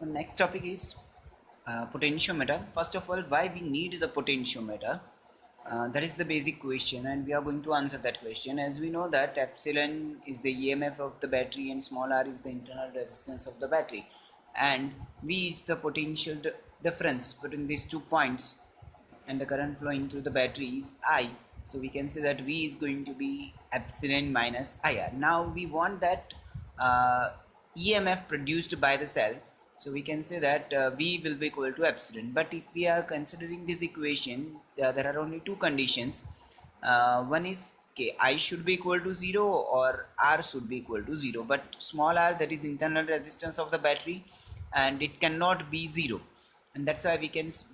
The next topic is potentiometer. First of all, why we need the potentiometer? That is the basic question, and we are going to answer that question. As we know that epsilon is the EMF of the battery and small r is the internal resistance of the battery, and V is the potential difference between these 2 points, and the current flowing through the battery is I. So we can say that V is going to be epsilon minus IR. Now we want that EMF produced by the cell, so we can say that V will be equal to epsilon. But if we are considering this equation, there are only two conditions. One is I should be equal to 0 or R should be equal to 0, but small r, that is internal resistance of the battery, and it cannot be 0, and that's why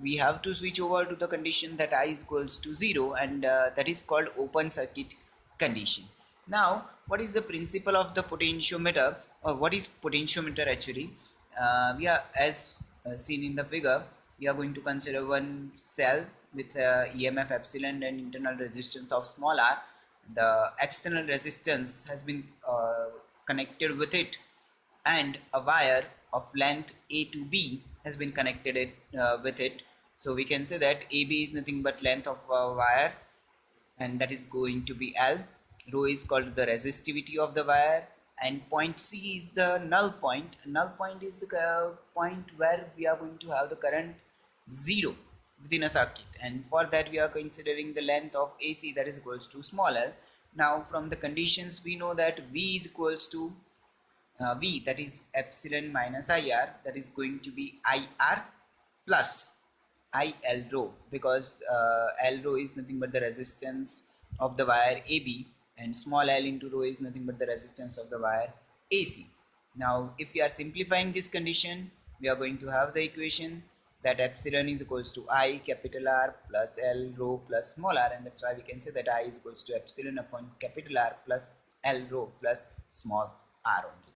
we have to switch over to the condition that I is equals to 0, and that is called open circuit condition. Now what is the principle of the potentiometer, or what is potentiometer actually? We are, as seen in the figure, we are going to consider one cell with EMF epsilon and internal resistance of small r. The external resistance has been connected with it, and a wire of length A to B has been connected with it. So we can say that AB is nothing but length of a wire, and that is going to be L. Rho is called the resistivity of the wire, and point C is the null point. Null point is the point where we are going to have the current 0 within a circuit, and for that we are considering the length of AC, that is equals to small l. Now from the conditions we know that V is equals to V, that is epsilon minus IR, that is going to be IR plus IL rho, because L rho is nothing but the resistance of the wire AB, and small l into rho is nothing but the resistance of the wire AC. Now if we are simplifying this condition, we are going to have the equation that epsilon is equals to I capital R plus L rho plus small r, and that's why we can say that I is equals to epsilon upon capital R plus L rho plus small r only.